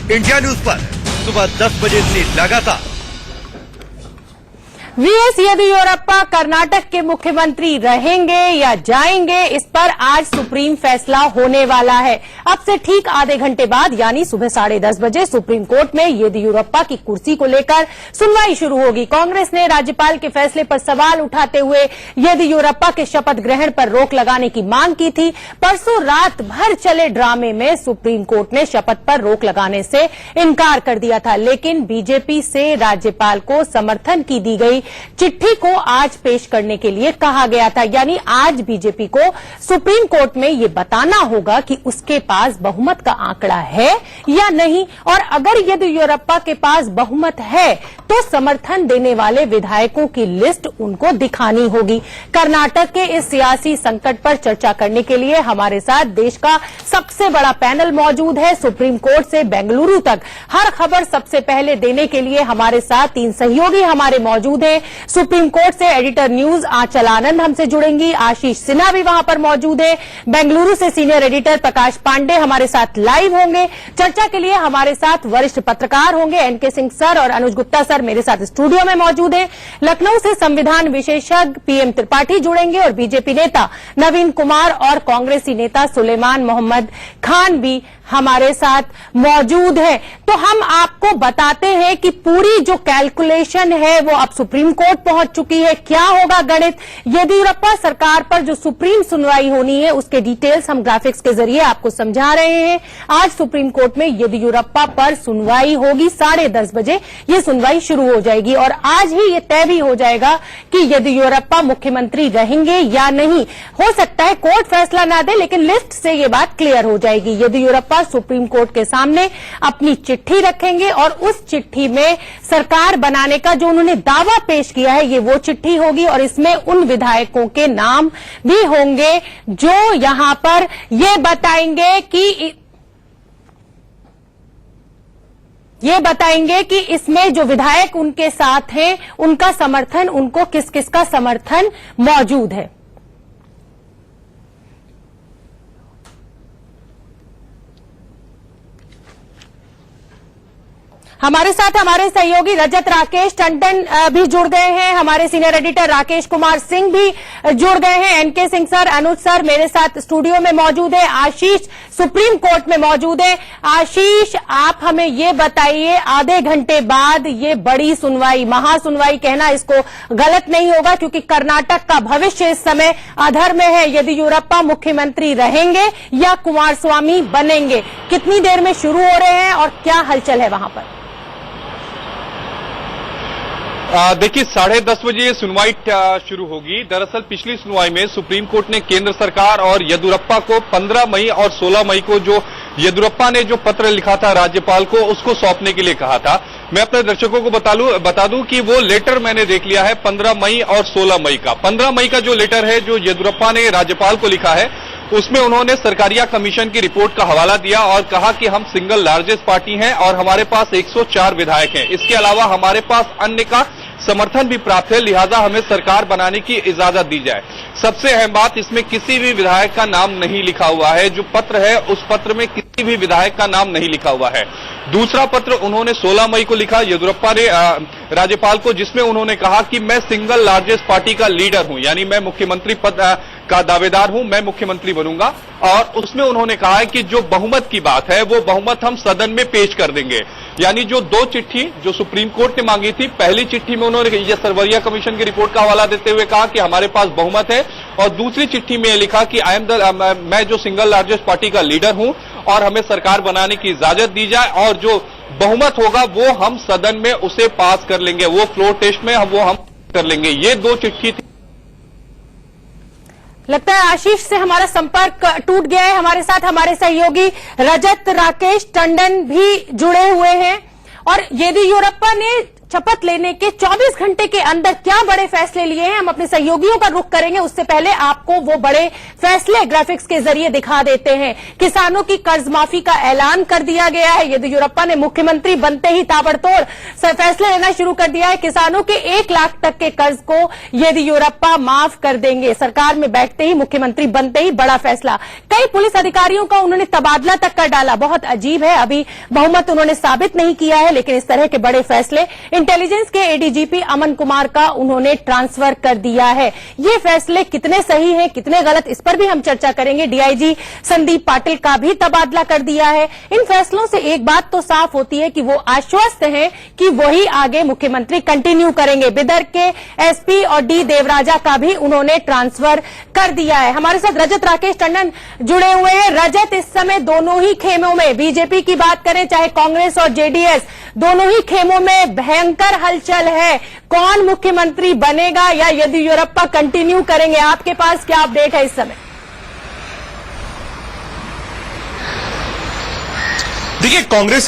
India news पर सुबह 10 बजे से लगातार। वीएस येदियुरप्पा कर्नाटक के मुख्यमंत्री रहेंगे या जाएंगे, इस पर आज सुप्रीम फैसला होने वाला है। अब से ठीक आधे घंटे बाद यानी सुबह 10:30 बजे सुप्रीम कोर्ट में येदियुरप्पा की कुर्सी को लेकर सुनवाई शुरू होगी। कांग्रेस ने राज्यपाल के फैसले पर सवाल उठाते हुए येदियुरप्पा के शपथ ग्रहण पर रोक लगाने की मांग की थी। परसों रात भर चले ड्रामे में सुप्रीम कोर्ट ने शपथ पर रोक लगाने से इनकार कर दिया था, लेकिन बीजेपी से राज्यपाल को समर्थन की दी गई चिट्ठी को आज पेश करने के लिए कहा गया था। यानी आज बीजेपी को सुप्रीम कोर्ट में ये बताना होगा कि उसके पास बहुमत का आंकड़ा है या नहीं, और अगर येदियुरप्पा के पास बहुमत है तो समर्थन देने वाले विधायकों की लिस्ट उनको दिखानी होगी। कर्नाटक के इस सियासी संकट पर चर्चा करने के लिए हमारे साथ देश का सबसे बड़ा पैनल मौजूद है। सुप्रीम कोर्ट से बेंगलुरु तक हर खबर सबसे पहले देने के लिए हमारे साथ 3 सहयोगी हमारे मौजूद हैं। सुप्रीम कोर्ट से एडिटर न्यूज आंचल आनंद हमसे जुड़ेंगी, आशीष सिन्हा भी वहां पर मौजूद है। बेंगलुरु से सीनियर एडिटर प्रकाश पांडे हमारे साथ लाइव होंगे। चर्चा के लिए हमारे साथ वरिष्ठ पत्रकार होंगे, एनके सिंह सर और अनुज गुप्ता सर मेरे साथ स्टूडियो में मौजूद हैं। लखनऊ से संविधान विशेषज्ञ पीएम त्रिपाठी जुड़ेंगे और बीजेपी नेता नवीन कुमार और कांग्रेसी नेता सुलेमान मोहम्मद खान भी हमारे साथ मौजूद है। तो हम आपको बताते हैं कि पूरी जो कैलकुलेशन है वो अब सुप्रीम कोर्ट पहुंच चुकी है। क्या होगा गणित, येदियुरप्पा सरकार पर जो सुप्रीम सुनवाई होनी है उसके डिटेल्स हम ग्राफिक्स के जरिए आपको समझा रहे हैं। आज सुप्रीम कोर्ट में येदियुरप्पा पर सुनवाई होगी, 10:30 बजे ये सुनवाई शुरू हो जाएगी और आज ही ये तय भी हो जाएगा कि येदियुरप्पा मुख्यमंत्री रहेंगे या नहीं। हो सकता है कोर्ट फैसला ना दे, लेकिन लिस्ट से ये बात क्लियर हो जाएगी। येदियुरप्पा सुप्रीम कोर्ट के सामने अपनी चिट्ठी रखेंगे और उस चिट्ठी में सरकार बनाने का जो उन्होंने दावा पेश किया है ये वो चिट्ठी होगी और इसमें उन विधायकों के नाम भी होंगे जो यहां पर ये बताएंगे कि इसमें जो विधायक उनके साथ हैं उनका समर्थन, उनको किस किस का समर्थन मौजूद है। हमारे साथ हमारे सहयोगी रजत राकेश टंडन भी जुड़ गए हैं, हमारे सीनियर एडिटर राकेश कुमार सिंह भी जुड़ गए हैं, एनके सिंह सर, अनुज सर मेरे साथ स्टूडियो में मौजूद है, आशीष सुप्रीम कोर्ट में मौजूद है। आशीष, आप हमें ये बताइए, आधे घंटे बाद ये बड़ी सुनवाई, महासुनवाई कहना इसको गलत नहीं होगा क्योंकि कर्नाटक का भविष्य इस समय अधर में है। येदियुरप्पा मुख्यमंत्री रहेंगे या कुमारस्वामी बनेंगे, कितनी देर में शुरू हो रहे हैं और क्या हलचल है वहां पर? देखिए 10:30 बजे ये सुनवाई शुरू होगी। दरअसल पिछली सुनवाई में सुप्रीम कोर्ट ने केंद्र सरकार और येदियुरप्पा को 15 मई और 16 मई को जो येदियुरप्पा ने जो पत्र लिखा था राज्यपाल को उसको सौंपने के लिए कहा था। मैं अपने दर्शकों को बता दूं कि वो लेटर मैंने देख लिया है 15 मई और 16 मई का। 15 मई का जो लेटर है जो येदियुरप्पा ने राज्यपाल को लिखा है उसमें उन्होंने सरकारिया कमीशन की रिपोर्ट का हवाला दिया और कहा कि हम सिंगल लार्जेस्ट पार्टी हैं और हमारे पास 104 विधायक हैं। इसके अलावा हमारे पास अन्य का समर्थन भी प्राप्त है, लिहाजा हमें सरकार बनाने की इजाजत दी जाए। सबसे अहम बात, इसमें किसी भी विधायक का नाम नहीं लिखा हुआ है। जो पत्र है उस पत्र में किसी भी विधायक का नाम नहीं लिखा हुआ है। दूसरा पत्र उन्होंने 16 मई को लिखा येदियुरप्पा ने राज्यपाल को, जिसमें उन्होंने कहा कि मैं सिंगल लार्जेस्ट पार्टी का लीडर हूं, यानी मैं मुख्यमंत्री पद का दावेदार हूं, मैं मुख्यमंत्री बनूंगा। और उसमें उन्होंने कहा है कि जो बहुमत की बात है वो बहुमत हम सदन में पेश कर देंगे। यानी जो 2 चिट्ठी जो सुप्रीम कोर्ट ने मांगी थी, पहली चिट्ठी में उन्होंने ये सरवरिया कमीशन की रिपोर्ट का हवाला देते हुए कहा कि हमारे पास बहुमत है, और दूसरी चिट्ठी में लिखा कि मैं जो सिंगल लार्जेस्ट पार्टी का लीडर हूं और हमें सरकार बनाने की इजाजत दी जाए और जो बहुमत होगा वो हम सदन में उसे पास कर लेंगे, वो फ्लोर टेस्ट में हम कर लेंगे। ये 2 चिट्ठी थी। लगता है आशीष से हमारा संपर्क टूट गया है। हमारे साथ हमारे सहयोगी रजत राकेश टंडन भी जुड़े हुए हैं और येदियुरप्पा ने शपथ लेने के 24 घंटे के अंदर क्या बड़े फैसले लिए हैं, हम अपने सहयोगियों का रुख करेंगे। उससे पहले आपको वो बड़े फैसले ग्राफिक्स के जरिए दिखा देते हैं। किसानों की कर्ज माफी का ऐलान कर दिया गया है। येदियुरप्पा ने मुख्यमंत्री बनते ही ताबड़तोड़ फैसले लेना शुरू कर दिया है। किसानों के 1 लाख तक के कर्ज को येदियुरप्पा माफ कर देंगे। सरकार में बैठते ही, मुख्यमंत्री बनते ही बड़ा फैसला। कई पुलिस अधिकारियों का उन्होंने तबादला तक कर डाला। बहुत अजीब है, अभी बहुमत उन्होंने साबित नहीं किया है, लेकिन इस तरह के बड़े फैसले। इंटेलिजेंस के एडीजीपी अमन कुमार का उन्होंने ट्रांसफर कर दिया है। ये फैसले कितने सही हैं, कितने गलत, इस पर भी हम चर्चा करेंगे। डीआईजी संदीप पाटिल का भी तबादला कर दिया है। इन फैसलों से एक बात तो साफ होती है कि वो आश्वस्त हैं कि वही आगे मुख्यमंत्री कंटिन्यू करेंगे। बिदर के एसपी और डी देवराजा का भी उन्होंने ट्रांसफर कर दिया है। हमारे साथ रजत राकेश टंडन जुड़े हुए हैं। रजत, इस समय दोनों ही खेमों में, बीजेपी की बात करें चाहे कांग्रेस और जेडीएस, दोनों ही खेमों में भयंकर हलचल है। कौन मुख्यमंत्री बनेगा या येदियुरप्पा कंटिन्यू करेंगे? आपके पास क्या अपडेट है इस समय? देखिए, कांग्रेस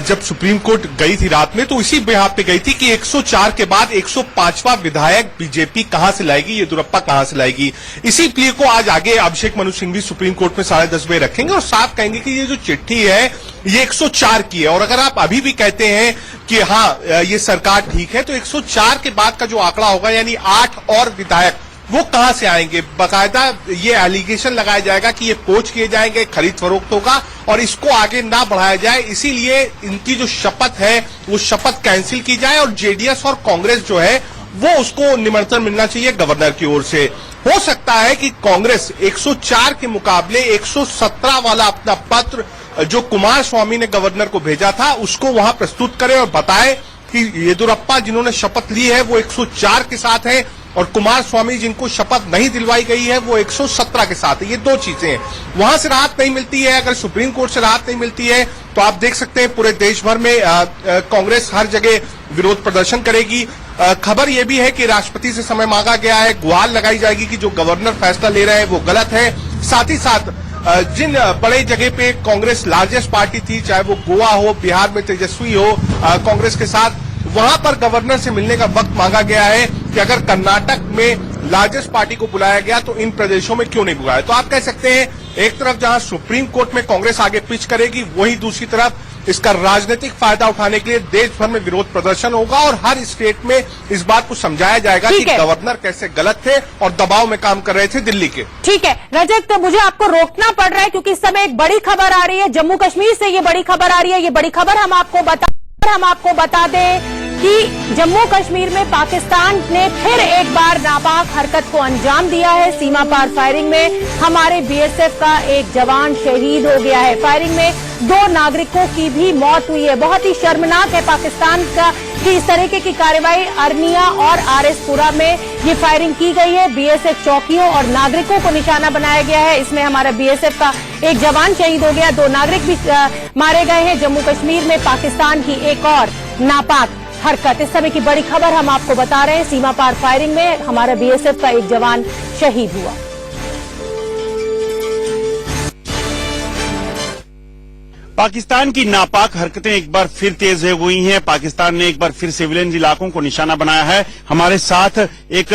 जब सुप्रीम कोर्ट गई थी रात में, तो इसी बिहार पे गई थी कि 104 के बाद 105वां विधायक बीजेपी कहां से लाएगी, येदियुरप्पा कहां से लाएगी। इसी प्ले को आज आगे अभिषेक मनु सिंह भी सुप्रीम कोर्ट में 10:30 बजे रखेंगे और साफ कहेंगे कि ये जो चिट्ठी है ये 104 की है। और अगर आप अभी भी कहते हैं कि हाँ ये सरकार ठीक है, तो 104 के बाद का जो आंकड़ा होगा, यानी 8 और विधायक, वो कहां से आएंगे। बाकायदा ये एलिगेशन लगाया जाएगा कि ये पोच किए जाएंगे, खरीद फरोख्त होगा और इसको आगे ना बढ़ाया जाए। इसीलिए इनकी जो शपथ है वो शपथ कैंसिल की जाए और जेडीएस और कांग्रेस जो है वो उसको निमंत्रण मिलना चाहिए गवर्नर की ओर से। हो सकता है कि कांग्रेस 104 के मुकाबले 117 वाला अपना पत्र जो कुमार स्वामी ने गवर्नर को भेजा था उसको वहां प्रस्तुत करे और बताए कि येदियुरप्पा जिन्होंने शपथ ली है वो 104 के साथ है और कुमार स्वामी जिनको शपथ नहीं दिलवाई गई है वो 117 के साथ है। ये दो चीजें हैं। वहां से राहत नहीं मिलती है, अगर सुप्रीम कोर्ट से राहत नहीं मिलती है तो आप देख सकते हैं पूरे देश भर में कांग्रेस हर जगह विरोध प्रदर्शन करेगी। खबर यह भी है कि राष्ट्रपति से समय मांगा गया है, गुहार लगाई जाएगी कि जो गवर्नर फैसला ले रहे हैं वो गलत है। साथ ही साथ जिन बड़े जगह पे कांग्रेस लार्जेस्ट पार्टी थी, चाहे वो गोवा हो, बिहार में तेजस्वी हो कांग्रेस के साथ, वहां पर गवर्नर से मिलने का वक्त मांगा गया है कि अगर कर्नाटक में लार्जेस्ट पार्टी को बुलाया गया तो इन प्रदेशों में क्यों नहीं बुलाया। तो आप कह सकते हैं एक तरफ जहां सुप्रीम कोर्ट में कांग्रेस आगे पिच करेगी, वहीं दूसरी तरफ इसका राजनीतिक फायदा उठाने के लिए देश भर में विरोध प्रदर्शन होगा और हर स्टेट में इस बात को समझाया जाएगा कि गवर्नर कैसे गलत थे और दबाव में काम कर रहे थे दिल्ली के। ठीक है रजत, तो मुझे आपको रोकना पड़ रहा है क्योंकि इस समय एक बड़ी खबर आ रही है, जम्मू कश्मीर से ये बड़ी खबर आ रही है। ये बड़ी खबर हम आपको बता दें कि जम्मू कश्मीर में पाकिस्तान ने फिर एक बार नापाक हरकत को अंजाम दिया है। सीमा पार फायरिंग में हमारे बीएसएफ का एक जवान शहीद हो गया है। फायरिंग में 2 नागरिकों की भी मौत हुई है। बहुत ही शर्मनाक है पाकिस्तान का कि इस तरीके की कार्रवाई अरनिया और आरएसपुरा में ये फायरिंग की गई है। बीएसएफ चौकियों और नागरिकों को निशाना बनाया गया है। इसमें हमारा बीएसएफ का एक जवान शहीद हो गया, 2 नागरिक भी मारे गए हैं। जम्मू कश्मीर में पाकिस्तान की एक और नापाक हरकत, इस समय की बड़ी खबर हम आपको बता रहे हैं। सीमा पार फायरिंग में हमारा बीएसएफ का एक जवान शहीद हुआ। पाकिस्तान की नापाक हरकतें एक बार फिर तेज हो गई हैं। पाकिस्तान ने एक बार फिर सिविलियन इलाकों को निशाना बनाया है। हमारे साथ एक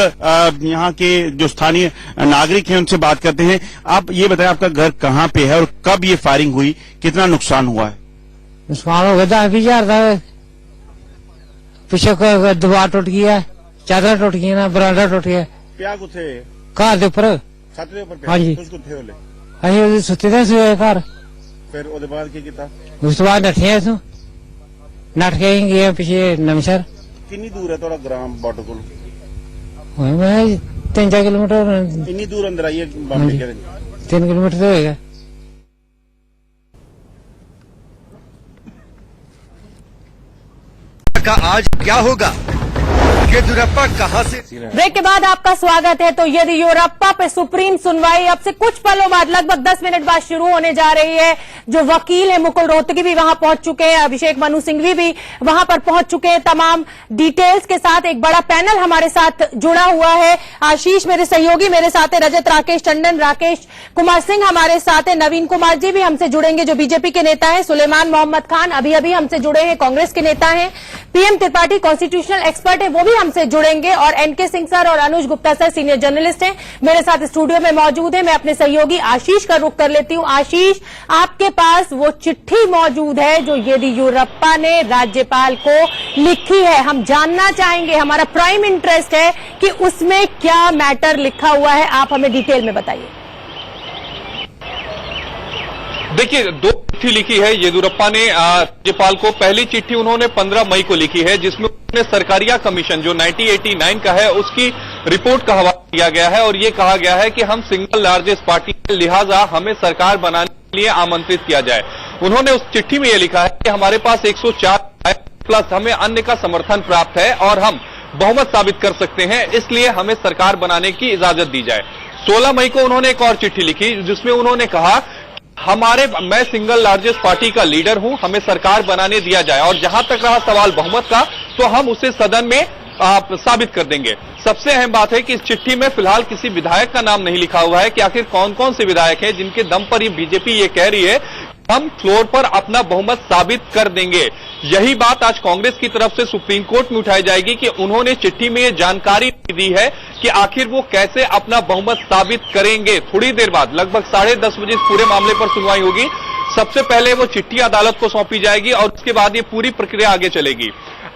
यहाँ के जो स्थानीय नागरिक हैं उनसे बात करते हैं। आप ये बताएं आपका घर कहाँ पे है और कब ये फायरिंग हुई, कितना नुकसान हुआ है? नुकसान हो गया 10-20 हज़ार, पीछे दीवार टूट गई है, चादर टूट गई ना, बरांडा टूट गया। ਪਿਆ ਕਿੱਥੇ? घर के उपर। ਛੱਤ ਦੇ ਉੱਪਰ ਪਿਆ? हाँ जी। ਤੁਸੀਂ ਕਿੱਥੇ ਹੋਲੇ? अं सुते थे सवेरे घर। ਫਿਰ ਉਹਦੇ ਬਾਅਦ ਕੀ ਕੀਤਾ? उस तो बाद नठे इथों नठ के गए पीछे नमसर। ਕਿੰਨੀ ਦੂਰ ਹੈ ਤੁਹਾਡਾ ਗ੍ਰਾਮ ਬਾਰਡਰ ਕੋਲ? मैं 3-4 किलोमीटर। ਇੰਨੀ ਦੂਰ ਅੰਦਰ ਆਈਏ ਬੰਬ हाँ जी। ਕੇ? 3 किलोमीटर तो होगा। का आज क्या होगा, येदियुरप्पा कहां से ब्रेक के बाद आपका स्वागत है। तो येदियुरप्पा पे सुप्रीम सुनवाई अब से कुछ पलों बाद, लगभग 10 मिनट बाद शुरू होने जा रही है। जो वकील है मुकुल रोहतगी भी वहां पहुंच चुके हैं, अभिषेक मनु सिंघवी भी वहां पर पहुंच चुके हैं। तमाम डिटेल्स के साथ एक बड़ा पैनल हमारे साथ जुड़ा हुआ है। आशीष मेरे सहयोगी मेरे साथ है, रजत राकेश टंडन, राकेश कुमार सिंह हमारे साथ है, नवीन कुमार जी भी हमसे जुड़ेंगे जो बीजेपी के नेता है, सुलेमान मोहम्मद खान अभी अभी हमसे जुड़े हैं, कांग्रेस के नेता हैं, पीएम त्रिपाठी कॉन्स्टिट्यूशनल एक्सपर्ट है वो भी हमसे जुड़ेंगे, और एनके सिंह सर और अनुज गुप्ता सर सीनियर जर्नलिस्ट हैं मेरे साथ स्टूडियो में मौजूद है। मैं अपने सहयोगी आशीष का रुख कर लेती हूं। आशीष, आपके पास वो चिट्ठी मौजूद है जो येदियुरप्पा ने राज्यपाल को लिखी है, हम जानना चाहेंगे, हमारा प्राइम इंटरेस्ट है कि उसमें क्या मैटर लिखा हुआ है, आप हमें डिटेल में बताइए। देखिए, 2 चिट्ठी लिखी है येदियुरप्पा ने राज्यपाल को। पहली चिट्ठी उन्होंने 15 मई को लिखी है जिसमें उन्होंने सरकारिया कमीशन जो 1989 का है उसकी रिपोर्ट का हवाला दिया गया है और ये कहा गया है कि हम सिंगल लार्जेस्ट पार्टी है, लिहाजा हमें सरकार बनाने के लिए आमंत्रित किया जाए। उन्होंने उस चिट्ठी में यह लिखा है कि हमारे पास 104 प्लस हमें अन्य का समर्थन प्राप्त है और हम बहुमत साबित कर सकते हैं, इसलिए हमें सरकार बनाने की इजाजत दी जाए। 16 मई को उन्होंने एक और चिट्ठी लिखी जिसमें उन्होंने कहा मैं सिंगल लार्जेस्ट पार्टी का लीडर हूं, हमें सरकार बनाने दिया जाए, और जहां तक रहा सवाल बहुमत का तो हम उसे सदन में साबित कर देंगे। सबसे अहम बात है कि इस चिट्ठी में फिलहाल किसी विधायक का नाम नहीं लिखा हुआ है कि आखिर कौन कौन से विधायक हैं जिनके दम पर ये बीजेपी ये कह रही है हम फ्लोर पर अपना बहुमत साबित कर देंगे। यही बात आज कांग्रेस की तरफ से सुप्रीम कोर्ट में उठाई जाएगी कि उन्होंने चिट्ठी में ये जानकारी दी है कि आखिर वो कैसे अपना बहुमत साबित करेंगे। थोड़ी देर बाद लगभग 10:30 बजे इस पूरे मामले पर सुनवाई होगी। सबसे पहले वो चिट्ठी अदालत को सौंपी जाएगी और उसके बाद ये पूरी प्रक्रिया आगे चलेगी।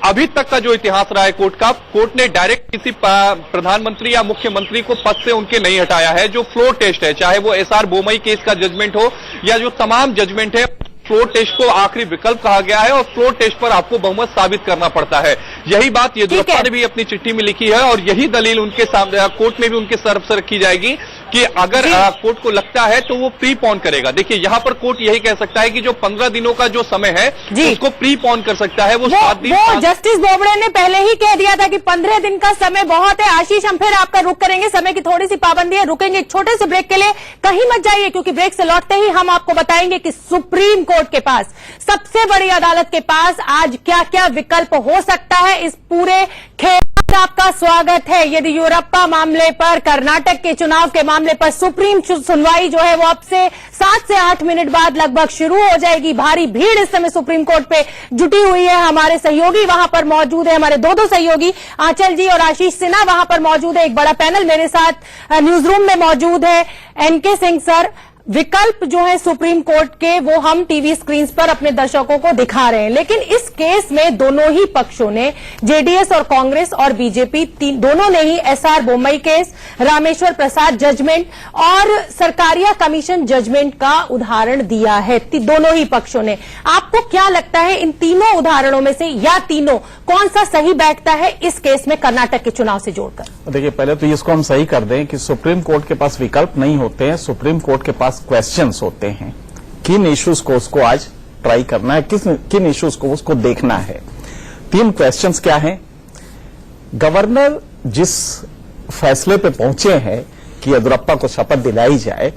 अभी तक का जो इतिहास रहा है कोर्ट का, कोर्ट ने डायरेक्ट किसी प्रधानमंत्री या मुख्यमंत्री को पद से उनके नहीं हटाया है। जो फ्लोर टेस्ट है, चाहे वो एसआर बोमई केस का जजमेंट हो या जो तमाम जजमेंट है, फ्लोर टेस्ट को आखिरी विकल्प कहा गया है और फ्लोर टेस्ट पर आपको बहुमत साबित करना पड़ता है। यही बात येदियुरप्पा ने भी अपनी चिट्ठी में लिखी है और यही दलील उनके सामने कोर्ट में भी उनके सर पर रखी जाएगी कि अगर कोर्ट को लगता है तो वो प्री पॉन करेगा। देखिए, यहाँ पर कोर्ट यही कह सकता है कि जो 15 दिनों का जो समय है उसको प्री पॉन कर सकता है। वो 7 दिन। जस्टिस बोबड़े ने पहले ही कह दिया था कि 15 दिन का समय बहुत है। आशीष, हम फिर आपका रुख करेंगे, समय की थोड़ी सी पाबंदी है, रुकेंगे एक छोटे से ब्रेक के लिए, कहीं मत जाइए क्योंकि ब्रेक से लौटते ही हम आपको बताएंगे कि सुप्रीम कोर्ट के पास, सबसे बड़ी अदालत के पास आज क्या क्या विकल्प हो सकता है। इस पूरे खेल में आपका स्वागत है। येदियुरप्पा मामले पर, कर्नाटक के चुनाव के मामले पर सुप्रीम सुनवाई जो है वो अब से 7 से 8 मिनट बाद लगभग शुरू हो जाएगी। भारी भीड़ इस समय सुप्रीम कोर्ट पे जुटी हुई है। हमारे सहयोगी वहां पर मौजूद है, हमारे दो सहयोगी आंचल जी और आशीष सिन्हा वहां पर मौजूद है। एक बड़ा पैनल मेरे साथ न्यूज रूम में मौजूद है, एनके सिंह सर। विकल्प जो है सुप्रीम कोर्ट के वो हम टीवी स्क्रीन पर अपने दर्शकों को दिखा रहे हैं, लेकिन इस केस में दोनों ही पक्षों ने, जेडीएस और कांग्रेस और बीजेपी, दोनों ने ही SR Bommai case, Rameshwar Prasad judgement और सरकारिया कमीशन जजमेंट का उदाहरण दिया है। दोनों ही पक्षों ने। आपको क्या लगता है इन तीनों उदाहरणों में से या तीनों कौन सा सही बैठता है इस केस में कर्नाटक के चुनाव से जोड़कर? देखिए, पहले तो इसको हम सही कर दें कि सुप्रीम कोर्ट के पास विकल्प नहीं होते हैं, सुप्रीम कोर्ट के पास क्वेश्चंस होते हैं। किन इश्यूज को उसको आज ट्राई करना है, किन इश्यूज को उसको देखना है। 3 क्वेश्चंस क्या हैं? गवर्नर जिस फैसले पे पहुंचे हैं कि येदियुरप्पा को शपथ दिलाई जाए,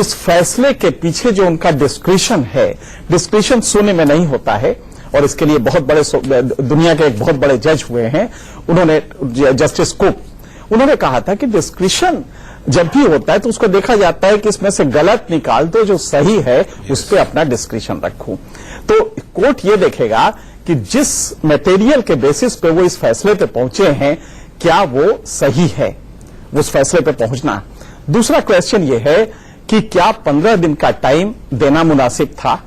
इस फैसले के पीछे जो उनका डिस्क्रिशन है, डिस्क्रिशन शून्य में नहीं होता है और इसके लिए बहुत बड़े, दुनिया के एक बहुत बड़े जज हुए हैं, उन्होंने, जस्टिस कुक, उन्होंने कहा था कि डिस्क्रिशन जब भी होता है तो उसको देखा जाता है कि इसमें से गलत निकाल दो, जो सही है उस पर अपना डिस्क्रिशन रखूं। तो कोर्ट ये देखेगा कि जिस मटेरियल के बेसिस पे वो इस फैसले पे पहुंचे हैं क्या वो सही है, उस फैसले पे पहुंचना। दूसरा क्वेश्चन ये है कि क्या 15 दिन का टाइम देना मुनासिब था,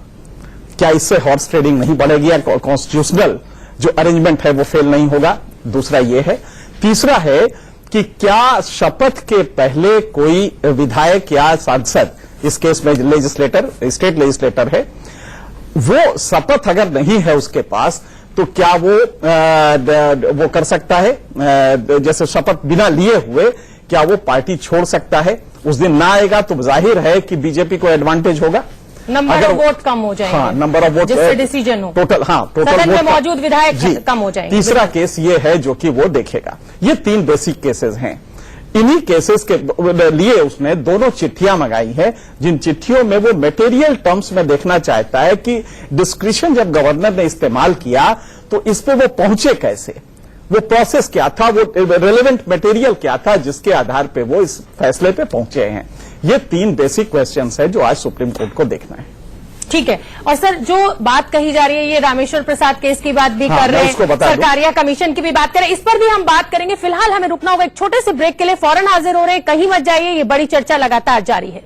क्या इससे हॉर्स ट्रेडिंग नहीं बढ़ेगी या कॉन्स्टिट्यूशनल जो अरेंजमेंट है वो फेल नहीं होगा। दूसरा ये है। तीसरा है कि क्या शपथ के पहले कोई विधायक या सांसद, इस केस में लेजिस्लेटर, स्टेट लेजिस्लेटर है, वो शपथ अगर नहीं है उसके पास तो क्या वो कर सकता है, जैसे शपथ बिना लिए हुए क्या वो पार्टी छोड़ सकता है? उस दिन ना आएगा तो जाहिर है कि बीजेपी को एडवांटेज होगा। नंबर ऑफ वोट कम हो जाएंगे। हाँ, नंबर ऑफ वोट जिससे डिसीजन हो टोटल, टोटल सदन में वोट मौजूद विधायक कम हो जाएंगे। तीसरा केस ये है जो कि वो देखेगा। ये 3 बेसिक केसेस हैं। इन्हीं केसेस के लिए उसने दोनों चिट्ठियां मंगाई हैं, जिन चिट्ठियों में वो मटेरियल टर्म्स में देखना चाहता है कि डिस्क्रिशन जब गवर्नर ने इस्तेमाल किया तो इस पे वो पहुंचे कैसे, वो प्रोसेस क्या था, वो रेलेवेंट मटेरियल क्या था जिसके आधार पे वो इस फैसले पे पहुंचे हैं। ये 3 बेसिक क्वेश्चंस है जो आज सुप्रीम कोर्ट को देखना है। ठीक है। और सर, जो बात कही जा रही है, ये रामेश्वर प्रसाद केस की बात भी कर रहे हैं, सरकारिया कमीशन की भी बात करें, इस पर भी हम बात करेंगे। फिलहाल हमें रुकना होगा एक छोटे से ब्रेक के लिए। फौरन हाजिर हो रहे हैं, कहीं मत जाइए, ये बड़ी चर्चा लगातार जारी है।